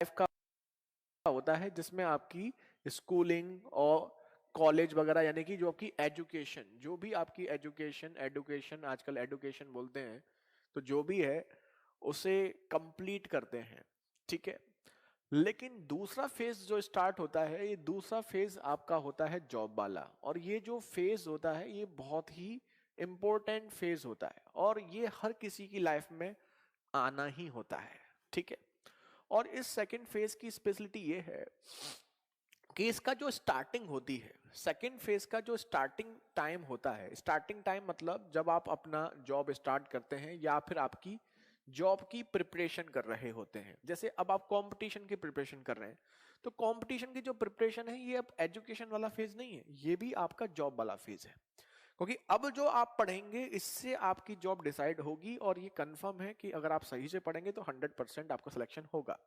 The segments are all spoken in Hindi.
का होता है जिसमें आपकी स्कूलिंग और कॉलेज वगैरह यानी कि जो आपकी एजुकेशन, जो भी आपकी एजुकेशन एजुकेशन आजकल एजुकेशन बोलते हैं, तो जो भी है उसे कंप्लीट करते हैं, ठीक है। लेकिन दूसरा फेज जो स्टार्ट होता है, ये दूसरा फेज आपका होता है जॉब वाला, और ये जो फेज होता है ये बहुत ही इंपॉर्टेंट फेज होता है और ये हर किसी की लाइफ में आना ही होता है, ठीक है। और इस सेकंड फेज की स्पेशलिटी ये है कि इसका जो स्टार्टिंग होती है, सेकंड फेज का जो स्टार्टिंग टाइम होता है, स्टार्टिंग टाइम मतलब जब आप अपना जॉब स्टार्ट करते हैं या फिर आपकी जॉब की प्रिपरेशन कर रहे होते हैं। जैसे अब आप कंपटीशन की प्रिपरेशन कर रहे हैं, तो कंपटीशन की जो प्रिपरेशन है ये अब एजुकेशन वाला फेज नहीं है, ये भी आपका जॉब वाला फेज है। क्योंकि अब जो आप पढ़ेंगे इससे आपकी जॉब डिसाइड होगी, और ये कंफर्म है कि अगर आप सही से पढ़ेंगे तो 100% आपका सिलेक्शन होगा।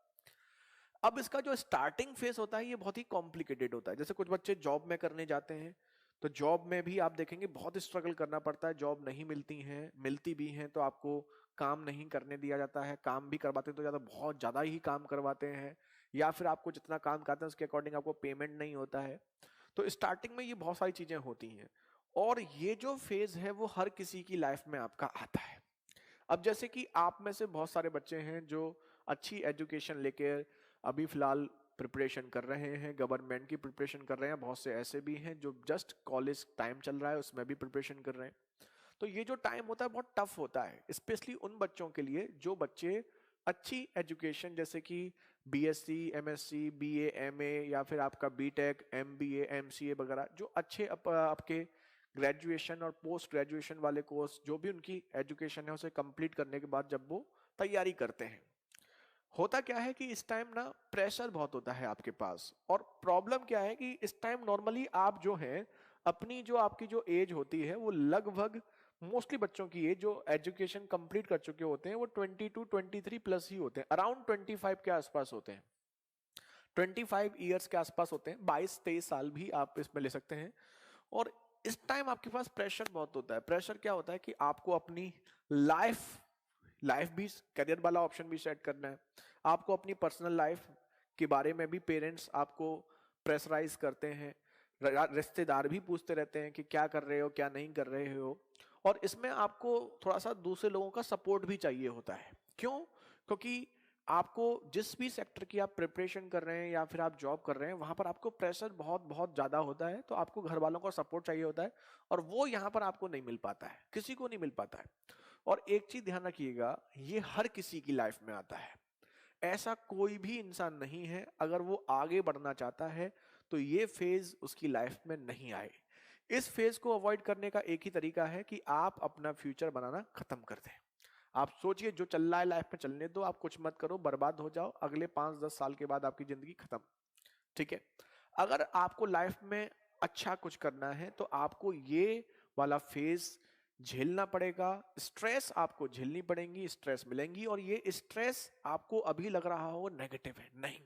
अब इसका जो स्टार्टिंग फेज होता है ये बहुत ही कॉम्प्लिकेटेड होता है। जैसे कुछ बच्चे जॉब में करने जाते हैं, तो जॉब में भी आप देखेंगे बहुत स्ट्रगल करना पड़ता है, जॉब नहीं मिलती हैं, मिलती भी हैं तो आपको काम नहीं करने दिया जाता है, काम भी करवाते हैं तो ज्यादा बहुत ज्यादा ही काम करवाते हैं, या फिर आपको जितना काम करते हैं उसके अकॉर्डिंग आपको पेमेंट नहीं होता है। तो स्टार्टिंग में ये बहुत सारी चीजें होती हैं, और ये जो फेज है वो हर किसी की लाइफ में आपका आता है। अब जैसे कि आप में से बहुत सारे बच्चे हैं जो अच्छी एजुकेशन लेकर अभी फिलहाल प्रिपरेशन कर रहे हैं, गवर्नमेंट की प्रिपरेशन कर रहे हैं, बहुत से ऐसे भी हैं जो जस्ट कॉलेज टाइम चल रहा है उसमें भी प्रिपरेशन कर रहे हैं। तो ये जो टाइम होता है बहुत टफ होता है, स्पेशली उन बच्चों के लिए जो बच्चे अच्छी एजुकेशन जैसे कि बीएससी, एमएससी, बीए, एमए या फिर आपका बीटेक, एमबीए, एमसीए वगैरह, जो अच्छे आपके ग्रेजुएशन और पोस्ट ग्रेजुएशन वाले कोर्स, जो भी उनकी एजुकेशन है उसे कंप्लीट करने के बाद जब वो तैयारी करते हैं, होता क्या है कि इस टाइम ना प्रेशर बहुत होता है आपके पास। और प्रॉब्लम क्या है कि इस टाइम नॉर्मली आप जो हैं अपनी जो आपकी जो एज होती है वो लगभग, मोस्टली बच्चों की एज जो एजुकेशन कंप्लीट कर चुके होते हैं वो 22-23 प्लस ही होते हैं, अराउंड 25 के आसपास होते हैं, 25 ईयर्स के आसपास होते हैं, 22-23 साल भी आप इसमें ले सकते हैं। और इस टाइम आपके पास प्रेशर बहुत होता है। प्रेशर क्या होता है कि आपको अपनी लाइफ लाइफ भी, करियर वाला ऑप्शन भी सेट करना है, आपको अपनी पर्सनल लाइफ के बारे में भी पेरेंट्स आपको प्रेशराइज करते हैं, रिश्तेदार भी पूछते रहते हैं कि क्या कर रहे हो क्या नहीं कर रहे हो, और इसमें आपको थोड़ा सा दूसरे लोगों का सपोर्ट भी चाहिए होता है। क्यों? क्योंकि आपको जिस भी सेक्टर की आप प्रिपरेशन कर रहे हैं या फिर आप जॉब कर रहे हैं वहां पर आपको प्रेशर बहुत बहुत ज्यादा होता है, तो आपको घर वालों का सपोर्ट चाहिए होता है, और वो यहां पर आपको नहीं मिल पाता है, किसी को नहीं मिल पाता है। और एक चीज ध्यान रखिएगा, ये हर किसी की लाइफ में आता है, ऐसा कोई भी इंसान नहीं है अगर वो आगे बढ़ना चाहता है तो ये फेज उसकी लाइफ में नहीं आए। इस फेज को अवॉइड करने का एक ही तरीका है कि आप अपना फ्यूचर बनाना खत्म कर दें। आप सोचिए जो चल रहा है लाइफ में चलने दो, आप कुछ मत करो, बर्बाद हो जाओ, अगले 5-10 साल के बाद आपकी जिंदगी खत्म, ठीक है। अगर आपको लाइफ में अच्छा कुछ करना है तो आपको ये वाला फेज झेलना पड़ेगा, स्ट्रेस आपको झेलनी पड़ेंगी, स्ट्रेस मिलेंगी, और ये स्ट्रेस आपको अभी लग रहा हो नेगेटिव है, नहीं,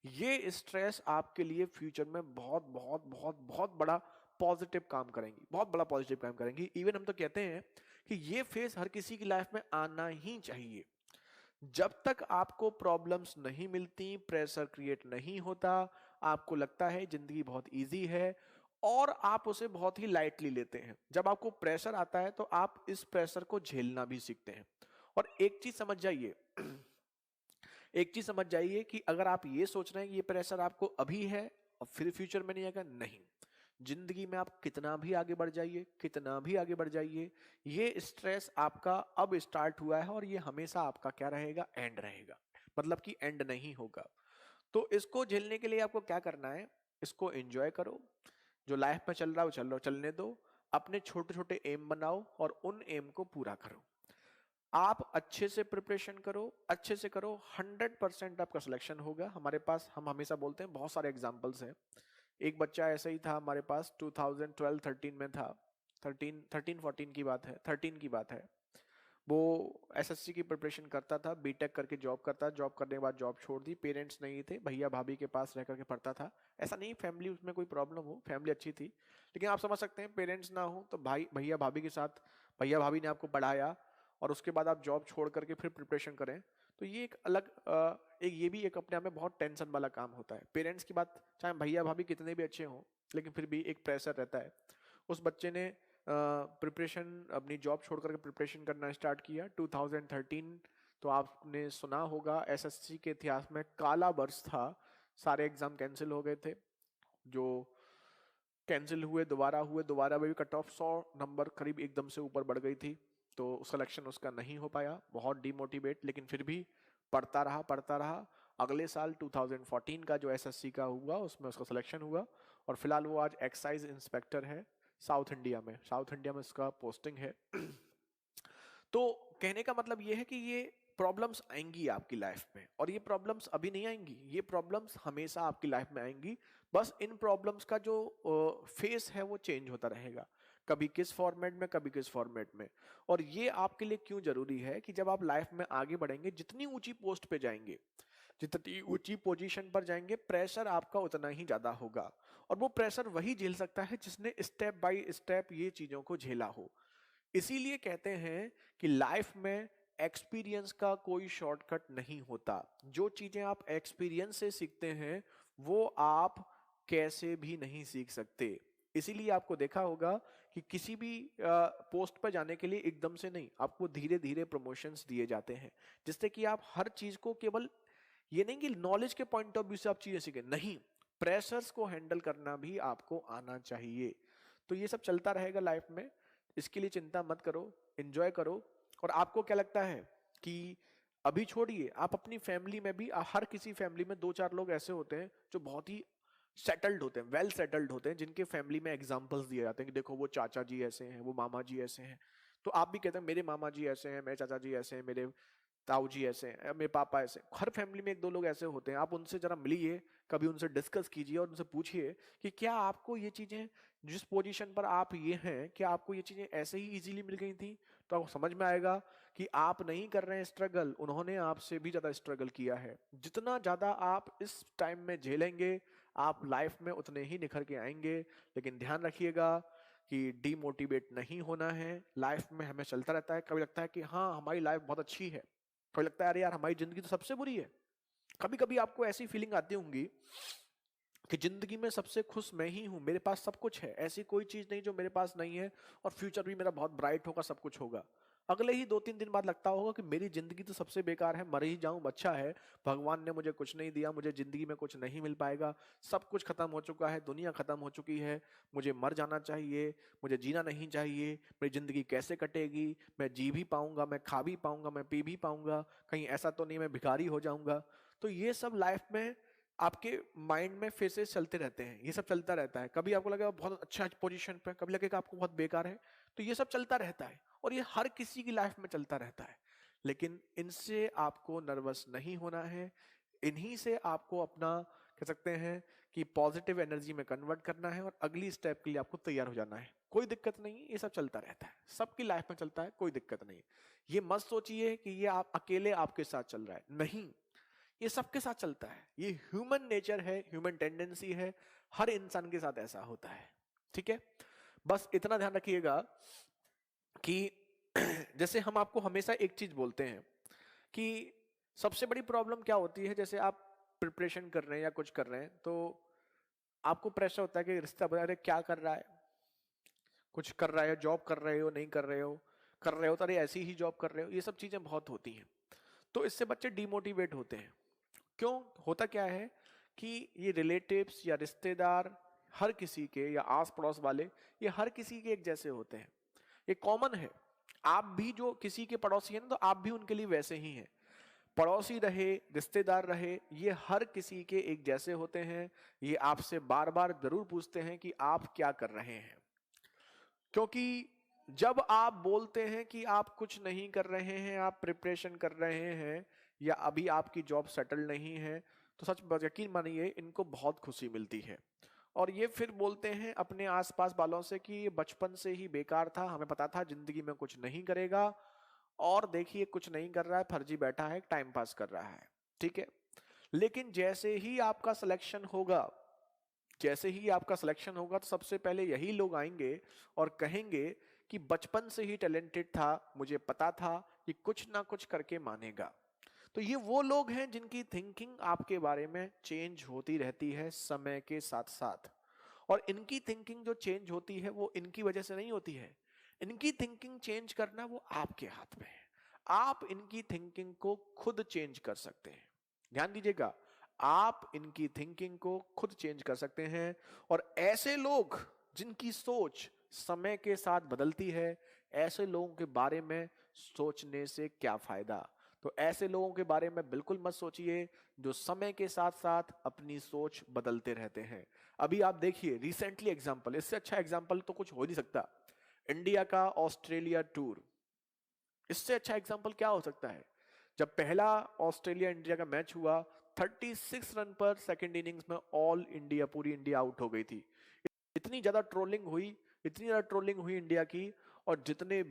ये स्ट्रेस आपके लिए फ्यूचर में बहुत बहुत बहुत बहुत बड़ा पॉजिटिव काम करेंगी, बहुत बड़ा पॉजिटिव काम करेंगी। इवन हम तो कहते हैं कि ये फेज हर किसी की लाइफ में आना ही चाहिए। जब तक आपको प्रॉब्लम्स नहीं मिलती, प्रेशर क्रिएट नहीं होता, आपको लगता है जिंदगी बहुत इजी है और आप उसे बहुत ही लाइटली लेते हैं, जब आपको प्रेशर आता है तो आप इस प्रेशर को झेलना भी सीखते हैं। और एक चीज समझ जाइए, एक चीज समझ जाइए कि अगर आप ये सोच रहे हैं कि ये प्रेशर आपको अभी है और फिर फ्यूचर में नहीं आएगा, नहीं, जिंदगी में आप कितना भी आगे बढ़ जाइए, कितना भी आगे बढ़ जाइए, ये स्ट्रेस आपका अब स्टार्ट हुआ है और ये हमेशा आपका क्या रहेगा, एंड रहेगा, मतलब कि एंड नहीं होगा। तो इसको झेलने के लिए आपको क्या करना है, इसको एंजॉय करो, जो लाइफ में चल रहा है वो चल रहा, चलने दो, अपने छोटे छोटे एम बनाओ और उन एम को पूरा करो। आप अच्छे से प्रिपरेशन करो, अच्छे से करो, 100% आपका सिलेक्शन होगा। हमारे पास, हम हमेशा बोलते हैं, बहुत सारे एग्जाम्पल्स हैं। एक बच्चा ऐसा ही था हमारे पास, 2012-13 में था, 13-14 की बात है, 13 की बात है। वो एसएससी की प्रिपरेशन करता था, बीटेक करके जॉब करता, जॉब करने के बाद जॉब छोड़ दी, पेरेंट्स नहीं थे, भैया भाभी के पास रह करके पढ़ता था। ऐसा नहीं फैमिली उसमें कोई प्रॉब्लम हो, फैमिली अच्छी थी, लेकिन आप समझ सकते हैं पेरेंट्स ना हो तो भाई भैया भाभी के साथ, भैया भाभी ने आपको पढ़ाया और उसके बाद आप जॉब छोड़ करके फिर प्रिपरेशन करें, तो ये एक अलग एक ये भी एक अपने आप में बहुत टेंशन वाला काम होता है। पेरेंट्स की बात, चाहे भैया भाभी कितने भी अच्छे हों, लेकिन फिर भी एक प्रेशर रहता है। उस बच्चे ने प्रिपरेशन, अपनी जॉब छोड़ करके प्रिपरेशन करना स्टार्ट किया 2013। तो आपने सुना होगा एसएससी के इतिहास में काला वर्ष था, सारे एग्जाम कैंसिल हो गए थे। जो कैंसिल हुए, दोबारा में भी कट ऑफ 100 नंबर करीब एकदम से ऊपर बढ़ गई थी। तो सिलेक्शन उसका नहीं हो पाया, बहुत डिमोटिवेट, लेकिन फिर भी पढ़ता रहा। अगले साल 2014 का जो एसएससी का हुआ उसमें उसका सिलेक्शन हुआ, और फिलहाल वो आज एक्साइज इंस्पेक्टर है साउथ इंडिया में उसका पोस्टिंग है। तो कहने का मतलब ये है कि ये प्रॉब्लम्स आएंगी आपकी लाइफ में, और ये प्रॉब्लम्स अभी नहीं आएंगी, ये प्रॉब्लम्स हमेशा आपकी लाइफ में आएंगी। बस इन प्रॉब्लम्स का जो फेस है वो चेंज होता रहेगा, कभी किस फॉर्मेट में, कभी किस फॉर्मेट में। और ये आपके लिए क्यों जरूरी है कि जब आप लाइफ में आगे बढ़ेंगे, जितनी ऊंची पोस्ट पे जाएंगे, जितनी ऊंची पोजीशन पर जाएंगे, प्रेशर आपका उतना ही ज्यादा होगा। और वो प्रेशर वही झेल सकता है जिसने स्टेप बाय स्टेप ये चीजों को झेला हो। इसीलिए कहते हैं कि लाइफ में एक्सपीरियंस का कोई शॉर्टकट नहीं होता। जो चीजें आप एक्सपीरियंस से सीखते हैं वो आप कैसे भी नहीं सीख सकते। इसीलिए आपको देखा होगा कि किसी भी पोस्ट पर जाने के लिए एकदम से नहीं, आपको धीरे धीरे प्रमोशंस दिए जाते हैं, जिससे कि आप हर चीज को केवल ये नहीं कि नॉलेज के पॉइंट ऑफ व्यू से आप चीजें सीखें, नहीं, प्रेशर्स को हैंडल करना भी आपको आना चाहिए। तो ये सब चलता रहेगा लाइफ में, इसके लिए चिंता मत करो, एंजॉय करो। और आपको क्या लगता है कि अभी छोड़िए, आप अपनी फैमिली में भी, हर किसी फैमिली में दो चार लोग ऐसे होते हैं जो बहुत ही सेटल्ड होते हैं, वेल सेटल्ड होते हैं, जिनके फैमिली में एग्जाम्पल्स दिए जाते हैं कि देखो वो चाचा जी ऐसे हैं, वो मामा जी ऐसे हैं। तो आप भी कहते हैं मेरे मामा जी ऐसे हैं, मेरे चाचा जी ऐसे हैं, मेरे ताऊ जी ऐसे हैं, मेरे पापा ऐसे। हर फैमिली में एक दो लोग ऐसे होते हैं, आप उनसे जरा मिलिए, कभी उनसे डिस्कस कीजिए और उनसे पूछिए कि क्या आपको ये चीजें, जिस पोजीशन पर आप ये हैं, क्या आपको ये चीजें ऐसे ही इजीली मिल गई थी? तो आपको समझ में आएगा कि आप नहीं कर रहे हैं स्ट्रगल, उन्होंने आपसे भी ज्यादा स्ट्रगल किया है। जितना ज्यादा आप इस टाइम में झेलेंगे, आप लाइफ में उतने ही निखर के आएंगे। लेकिन ध्यान रखिएगा कि डीमोटिवेट नहीं होना है। लाइफ में हमें चलता रहता है, कभी लगता है कि हाँ हमारी लाइफ बहुत अच्छी है, कभी लगता है अरे यार हमारी जिंदगी तो सबसे बुरी है। कभी कभी आपको ऐसी फीलिंग आती होंगी कि जिंदगी में सबसे खुश मैं ही हूं, मेरे पास सब कुछ है, ऐसी कोई चीज नहीं जो मेरे पास नहीं है, और फ्यूचर भी मेरा बहुत ब्राइट होगा, सब कुछ होगा। अगले ही 2-3 दिन बाद लगता होगा कि मेरी जिंदगी तो सबसे बेकार है, मर ही जाऊं, अच्छा है, भगवान ने मुझे कुछ नहीं दिया, मुझे जिंदगी में कुछ नहीं मिल पाएगा, सब कुछ खत्म हो चुका है, दुनिया खत्म हो चुकी है, मुझे मर जाना चाहिए, मुझे जीना नहीं चाहिए, मेरी जिंदगी कैसे कटेगी, मैं जी भी पाऊंगा, मैं खा भी पाऊंगा, मैं पी भी पाऊंगा, कहीं ऐसा तो नहीं मैं भिखारी हो जाऊंगा। तो ये सब लाइफ में आपके माइंड में फेसेस चलते रहते हैं, ये सब चलता रहता है। कभी आपको लगेगा बहुत अच्छा पोजीशन पे, कभी लगेगा आपको बहुत बेकार है। तो ये सब चलता रहता है, और ये हर किसी की लाइफ में चलता रहता है। लेकिन इनसे आपको नर्वस नहीं होना है, इन्हीं से आपको अपना, कह सकते हैं कि पॉजिटिव एनर्जी में कन्वर्ट करना है, और अगली स्टेप के लिए आपको तैयार हो जाना है। कोई दिक्कत नहीं, ये सब चलता रहता है, सबकी लाइफ में चलता है, कोई दिक्कत नहीं। ये मत सोचिए कि ये आप अकेले आपके साथ चल रहा है, नहीं, ये सबके साथ चलता है, ये ह्यूमन नेचर है, ह्यूमन टेंडेंसी है, हर इंसान के साथ ऐसा होता है। ठीक है, बस इतना ध्यान रखिएगा कि जैसे हम आपको हमेशा एक चीज बोलते हैं कि सबसे बड़ी प्रॉब्लम क्या होती है, जैसे आप प्रिपरेशन कर रहे हैं या कुछ कर रहे हैं, तो आपको प्रेशर होता है कि रिश्ता बता रहे क्या कर रहा है, कुछ कर रहा है, जॉब कर रहे हो, नहीं कर रहे हो, कर रहे हो तो अरे ऐसी ही जॉब कर रहे हो, ये सब चीजें बहुत होती हैं। तो इससे बच्चे डिमोटिवेट होते हैं। क्यों होता क्या है कि ये रिलेटिव्स या रिश्तेदार, हर किसी के, या आस पड़ोस वाले, ये हर किसी के एक जैसे होते हैं, ये कॉमन है। आप भी जो किसी के पड़ोसी हैं ना, तो आप भी उनके लिए वैसे ही हैं। पड़ोसी रहे, रिश्तेदार रहे, ये हर किसी के एक जैसे होते हैं। ये आपसे बार बार जरूर पूछते हैं कि आप क्या कर रहे हैं, क्योंकि जब आप बोलते हैं कि आप कुछ नहीं कर रहे हैं, आप प्रिपरेशन कर रहे हैं, या अभी आपकी जॉब सेटल नहीं है, तो सच यकीन मानिए इनको बहुत खुशी मिलती है। और ये फिर बोलते हैं अपने आसपास वालों से कि ये बचपन से ही बेकार था, हमें पता था जिंदगी में कुछ नहीं करेगा, और देखिए कुछ नहीं कर रहा है, फर्जी बैठा है, टाइम पास कर रहा है। ठीक है, लेकिन जैसे ही आपका सिलेक्शन होगा, जैसे ही आपका सिलेक्शन होगा, तो सबसे पहले यही लोग आएंगे और कहेंगे कि बचपन से ही टैलेंटेड था, मुझे पता था कि कुछ ना कुछ करके मानेगा। तो ये वो लोग हैं जिनकी थिंकिंग आपके बारे में चेंज होती रहती है समय के साथ साथ। और इनकी थिंकिंग जो चेंज होती है वो इनकी वजह से नहीं होती है। इनकी थिंकिंग चेंज करना वो आपके हाथ में है। आप इनकी थिंकिंग को खुद चेंज कर सकते हैं। ध्यान दीजिएगा, आप इनकी थिंकिंग को खुद चेंज कर सकते हैं। और ऐसे लोग जिनकी सोच समय के साथ बदलती है, ऐसे लोगों के बारे में सोचने से क्या फायदा। तो ऐसे लोगों के बारे में बिल्कुल मत सोचिए जो समय के साथ साथ अपनी सोच बदलते रहते हैं। अभी आप देखिए रिसेंटली एग्जांपल, इससे अच्छा एग्जांपल तो कुछ हो नहीं सकता। इंडिया का ऑस्ट्रेलिया टूर, इससे अच्छा एग्जांपल क्या हो सकता है। जब पहला ऑस्ट्रेलिया इंडिया का मैच हुआ, 36 रन पर सेकंड इनिंग्स में ऑल इंडिया, पूरी इंडिया आउट हो गई थी। इतनी ज्यादा ट्रोलिंग हुई, इतनी ज्यादा ट्रोलिंग हुई इंडिया की। और जितने भी